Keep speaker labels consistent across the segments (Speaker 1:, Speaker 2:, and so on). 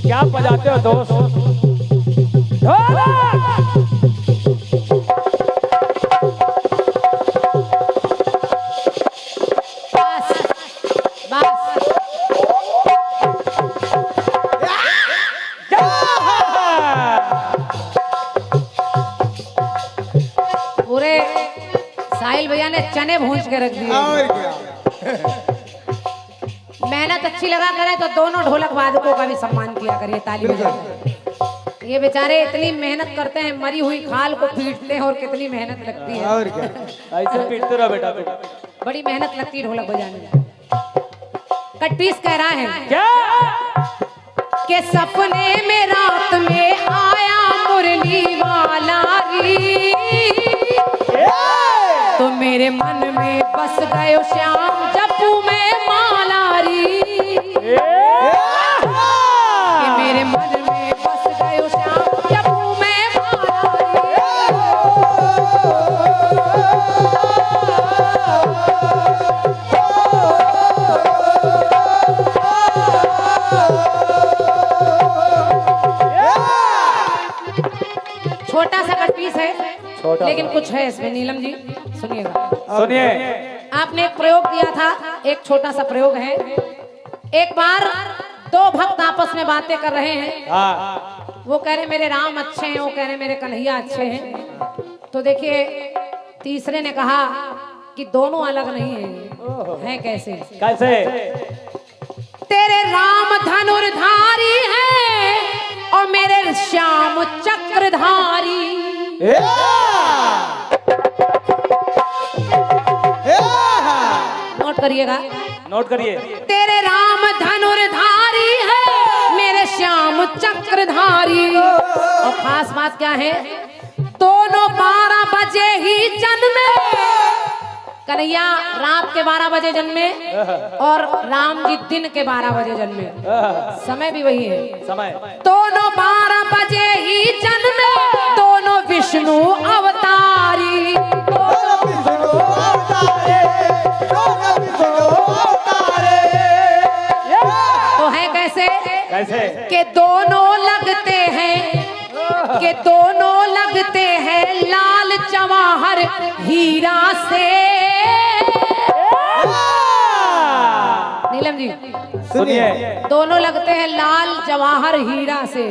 Speaker 1: क्या बजाते हो दोस्त?
Speaker 2: पूरे साहिल भैया ने चने भूंज के रख दिए।
Speaker 3: और क्या?
Speaker 2: मेहनत अच्छी लगा करे तो दोनों ढोलक वादकों का भी सम्मान किया करिए, ताली बजा। ये बेचारे इतनी मेहनत करते हैं, मरी हुई खाल को पीटते हैं और कितनी मेहनत लगती है।
Speaker 3: और क्या?
Speaker 1: ऐसे पीटते रहो बेटा तुम।
Speaker 2: बड़ी मेहनत लगती है ढोलक बजाने में। कट्टीस कह रहा है
Speaker 1: क्या
Speaker 2: कि सपने में रात में आया मुरली वाला री, तो मेरे मन में बस गयो श्याम जपू में माला री, कि मेरे मन में बस गयो श्याम जपू में माला री। छोटा सा कटपीस है लेकिन कुछ है इसमें। नीलम जी सुनिएगा,
Speaker 1: सुनिए।
Speaker 2: आपने एक प्रयोग दिया था, एक छोटा सा प्रयोग है। एक बार दो भक्त आपस में बातें कर रहे हैं।
Speaker 1: हाँ।
Speaker 2: वो कह रहे मेरे राम अच्छे हैं, वो कह रहे मेरे कन्हैया अच्छे हैं। तो देखिए तीसरे ने कहा कि दोनों अलग नहीं हैं। कैसे?
Speaker 1: कैसे?
Speaker 2: तेरे राम धनुर्धारी है और मेरे श्याम चक्रधारी। नोट करिएगा,
Speaker 1: नोट करिए।
Speaker 2: तेरे राम धनुर्धारी है मेरे श्याम चक्रधारी। और खास बात क्या है, दोनों 12 बजे ही जन्मे। कन्हैया रात के 12 बजे जन्मे और राम जी दिन के 12 बजे जन्मे। समय भी वही है,
Speaker 1: समय।
Speaker 2: दोनों 12 बजे ही जन्मे, दोनों विष्णु अवतारी। तो है कैसे?
Speaker 1: कैसे?
Speaker 2: कि दोनों लगते हैं, कि दोनों लगते हैं लाल जवाहर हीरा से। नीलम जी
Speaker 1: सुनिए।
Speaker 2: दोनों लगते हैं लाल जवाहर हीरा से।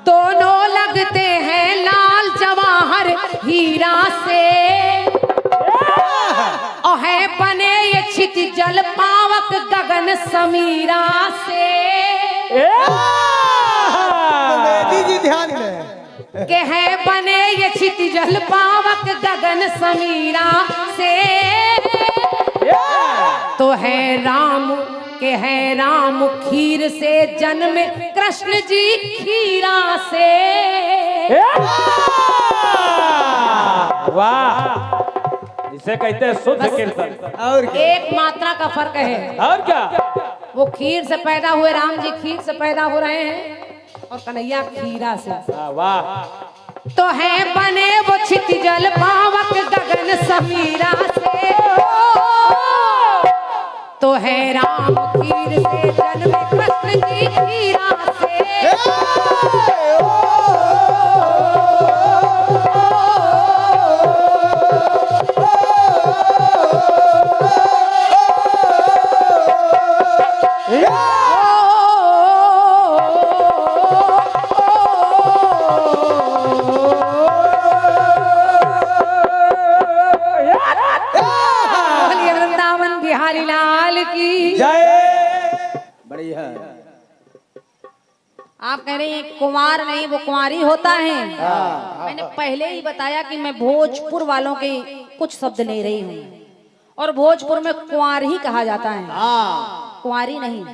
Speaker 2: दोनों लगते हैं लाल जवाहर हीरा से। और है बने ये छित जल पावक गगन समीरा से।
Speaker 3: दीजिए ध्यान दें
Speaker 2: के है बने ये छित जल पावक गगन समीरा से। तो है राम के है राम खीर से जन्मे कृष्ण जी खीरा से।
Speaker 1: वाह, इसे कहते हैं शुद्ध कीर्तन।
Speaker 3: और क्या?
Speaker 2: एक मात्रा का फर्क है।
Speaker 1: और क्या?
Speaker 2: वो खीर से पैदा हुए, राम जी खीर से पैदा हो रहे हैं और कन्हैया खीरा से।
Speaker 1: वाह।
Speaker 2: तो है बने वो छित जल पावक गगन समीरा से। तो है राम खीर से जन्मे कृष्ण जी खीरा से। आप कह रहे हैं कुंवार नहीं, वो कुंवारी होता है। मैंने पहले ही बताया कि मैं भोजपुर वालों के कुछ शब्द ले रही हूँ, और भोजपुर में कुंवार ही कहा जाता है, कुंवारी नहीं।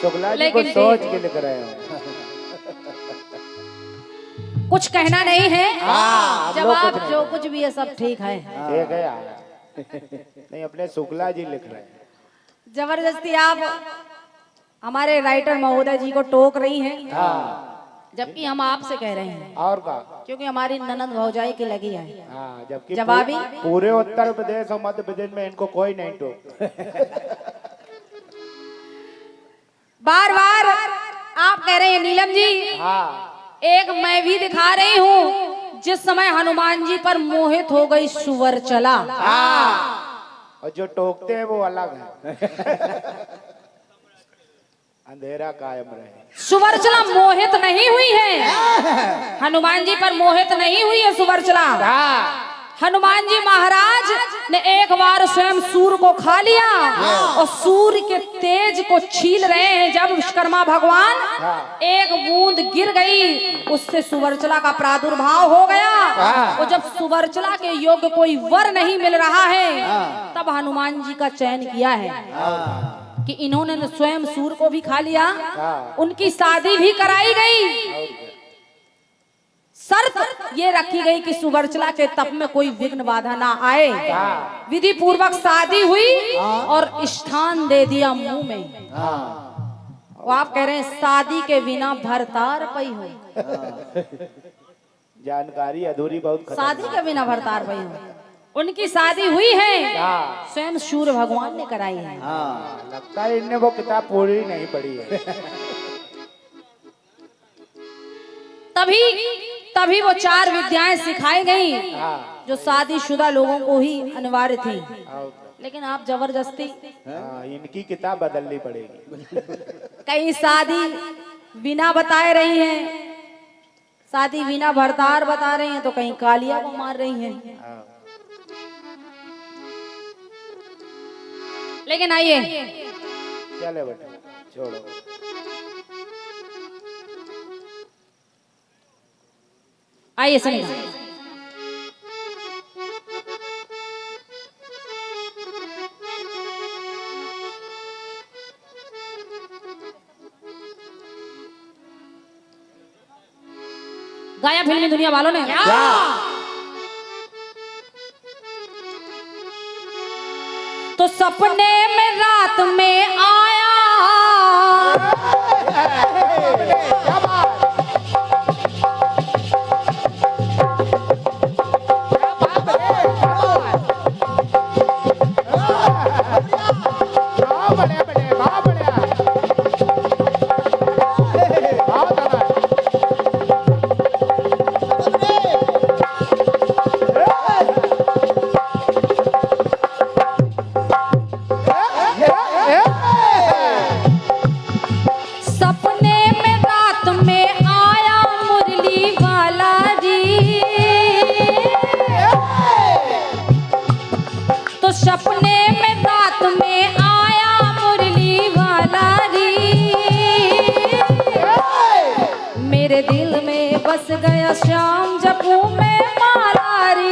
Speaker 1: शुक्ला जी को सोच के लिख रहे हो।
Speaker 2: कुछ कहना नहीं है,
Speaker 1: हाँ,
Speaker 2: जवाब जो कुछ भी है सब ठीक है।
Speaker 1: ठीक है यार। नहीं, अपने शुक्ला जी लिख रहे हैं।
Speaker 2: जबरदस्ती आप हमारे राइटर महोदय जी को टोक रही हैं, जबकि हम आपसे कह रहे हैं।
Speaker 1: और का?
Speaker 2: क्योंकि हमारी ननंद भौजाई की लगी है।
Speaker 1: जबकि
Speaker 2: जवाबी
Speaker 1: पूरे उत्तर प्रदेश और मध्य प्रदेश में इनको कोई नहीं टोक।
Speaker 2: बार बार आप कह रहे हैं नीलम जी।
Speaker 1: हाँ,
Speaker 2: एक मैं भी दिखा रही हूँ, जिस समय हनुमान जी पर मोहित हो गई सुवर चला।
Speaker 1: और जो टोकते हैं वो अलग है। अंधेरा कायम रहे।
Speaker 2: सुवर्चला मोहित नहीं हुई है, हनुमान जी पर मोहित नहीं हुई है सुवर्चला। हनुमान जी महाराज ने एक बार स्वयं सूर्य को खा लिया, और सूर्य के तेज को छील रहे हैं। जब विश्वकर्मा भगवान एक बूंद गिर गई, उससे सुवर्चला का प्रादुर्भाव हो गया। और जब सुवर्चला के योग्य कोई वर नहीं मिल रहा है, तब हनुमान जी का चयन किया है कि इन्होंने स्वयं सूर्य को भी खा लिया, उनकी शादी भी कराई गई। शर्त ये रखी गई कि सुवर्चला के तप में कोई विघ्न बाधा ना आए। विधि पूर्वक शादी हुई और स्थान दे दिया मुंह में। वो आप कह रहे हैं शादी के बिना भरतार पई हो।
Speaker 1: जानकारी अधूरी बहुत।
Speaker 2: शादी के बिना भरतार पई हो। उनकी शादी हुई है, स्वयं सूर्य भगवान ने कराई है।
Speaker 1: लगता है इनने वो किताब पूरी नहीं पढ़ी है।
Speaker 2: तभी वो 4 विद्याएं सिखाई गई, जो शादीशुदा लोगों को ही अनिवार्य थी। लेकिन आप जबरदस्ती
Speaker 1: इनकी किताब बदलनी पड़ेगी।
Speaker 2: कहीं शादी बिना बताए रही हैं, शादी बिना भरतार बता रही हैं, तो कहीं कालिया को मार रही हैं। लेकिन आइए,
Speaker 1: चले बेटा, छोड़ो।
Speaker 2: आइए सुनिए। गाया फिल्मी दुनिया वालों ने। तो सपने में रात में आया, सपने में रात में आया मुरली वाला री, मेरे दिल में बस गया श्याम जपू में माला री,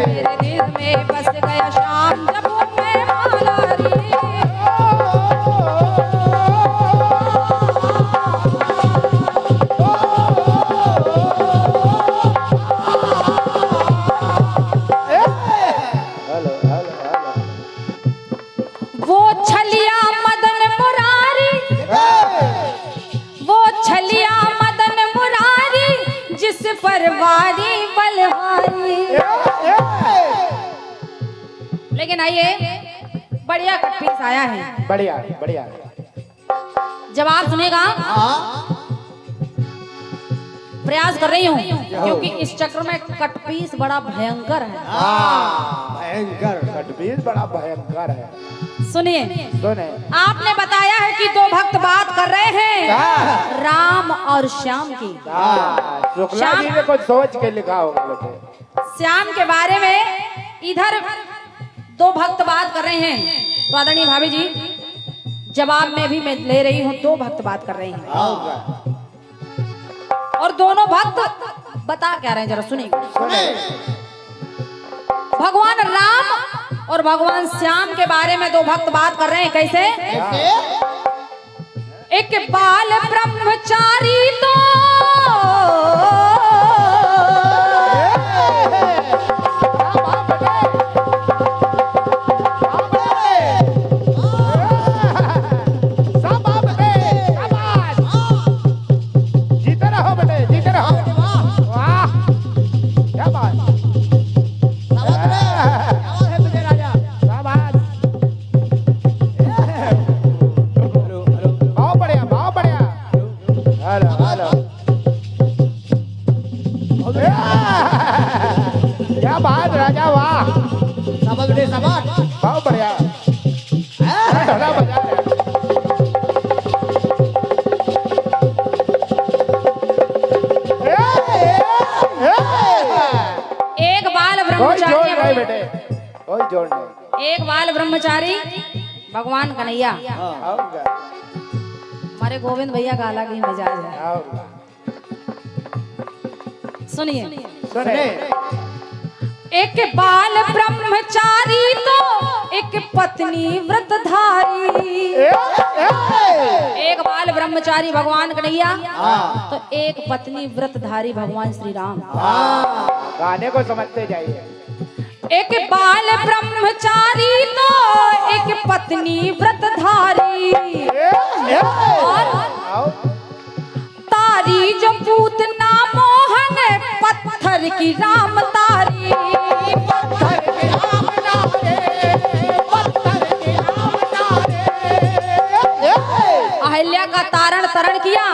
Speaker 2: मेरे दिल में बस गया श्याम जपू में माला री। परवारी बलवारी। लेकिन आइए, बढ़िया कट पीस आया है।
Speaker 1: बढ़िया बढ़िया।
Speaker 2: जवाब सुनेगा, प्रयास कर रही हूँ, क्योंकि इस चक्र में कट पीस बड़ा भयंकर है।
Speaker 1: भयंकर कट पीस बड़ा भयंकर है।
Speaker 2: सुनिए,
Speaker 1: सुने।
Speaker 2: आपने बताया है कि 2 भक्त बात कर रहे हैं राम और श्याम की।
Speaker 1: शुक्ला जी ने कुछ सोच के लिखा होगा बेटे।
Speaker 2: श्याम के बारे में इधर दो भक्त बात कर रहे हैं तो आदरणीय भाभी जी जवाब में भी मैं ले रही हूँ। दो भक्त बात कर रहे हैं और दोनों भक्त बता क्या रहे हैं, जरा सुनिए। भगवान राम और भगवान श्याम के बारे में दो भक्त बात कर रहे हैं। कैसे? एक बाल ब्रह्मचारी तो
Speaker 1: क्या बात राजा, वाह
Speaker 3: शाबाश बेटे शाबाश।
Speaker 1: बहुत बढ़िया। ढोला बजा रहे।
Speaker 2: एक बाल
Speaker 1: कोई जोड़ नहीं
Speaker 2: ब्रह्मचारी
Speaker 1: बेटे, कोई जोड़ नहीं।
Speaker 2: एक बाल ब्रह्मचारी भगवान कन्हैया।
Speaker 1: आऊंगा
Speaker 2: हमारे गोविंद भैया का अलग ही मिजाज है।
Speaker 1: आऊंगा।
Speaker 2: सुनिए।
Speaker 1: सुने
Speaker 2: एक बाल ब्रह्मचारी तो एक पत्नी व्रतधारी। एक बाल ब्रह्मचारी भगवान कन्हैया तो एक पत्नी व्रतधारी भगवान श्री राम।
Speaker 1: गाने को समझते जाइए।
Speaker 2: एक बाल ब्रह्मचारी तो एक पत्नी व्रतधारी।
Speaker 1: आओ
Speaker 2: तारी जो पूतना मोहन पत्थर की राम तारी। पत्थर की राम अहिल्या का तारण तरण किया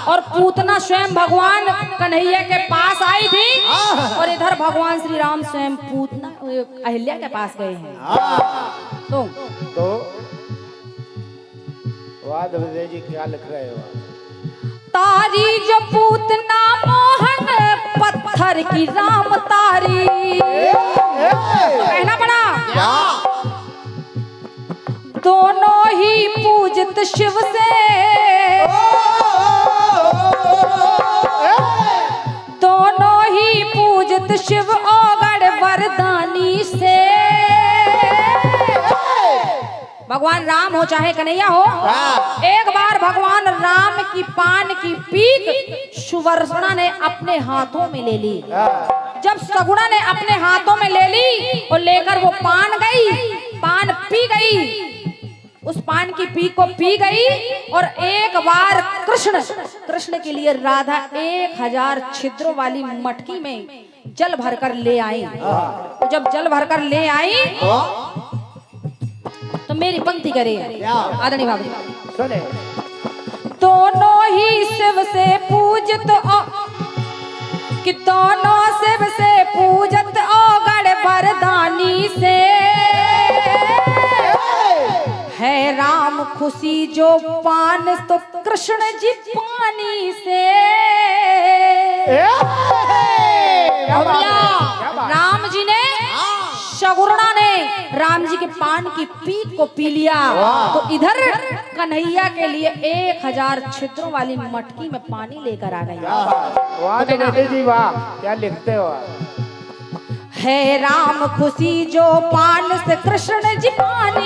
Speaker 2: और पूतना स्वयं भगवान कन्हैया के पास आई थी और इधर भगवान श्री राम स्वयं पूतना अहिल्या के पास गए हैं। तो
Speaker 1: वाद विजय जी क्या लिख रहे हो?
Speaker 2: तारी जो पूतना मोहन पत्थर की राम तारी। कहना पड़ा दोनों ही पूजित शिव से, दोनों ही पूजित शिव ओगड़ वरदानी से। भगवान राम हो चाहे कन्हैया हो, एक बार भगवान राम की पान की पीक सुवर्णा ने अपने हाथों में ले ली। जब सगुणा ने अपने हाथों में ले ली और लेकर वो पान गई, पान पी गई, उस पान की पीक को पी गई और एक बार कृष्ण के लिए राधा 1000 छिद्रों वाली मटकी में जल भरकर ले आई। तो जब जल भरकर ले आई तो मेरी पंक्ति करे आदरणीय भाभी।
Speaker 1: सुने
Speaker 2: दोनों ही शिव से पूजित कि दोनों शिव से पूजत ओगड़ वरदानी से। है राम खुशी जो पान तो कृष्ण जी पानी से। राम जी ने सगुणा ने राम जी के पान की पीक को पी लिया तो इधर कन्हैया के लिए 1000 छिद्रों वाली मटकी में पानी लेकर आ गई।
Speaker 1: वाद विजय जी वाह क्या लिखते हो?
Speaker 2: है राम खुशी जो पान से कृष्ण जी पानी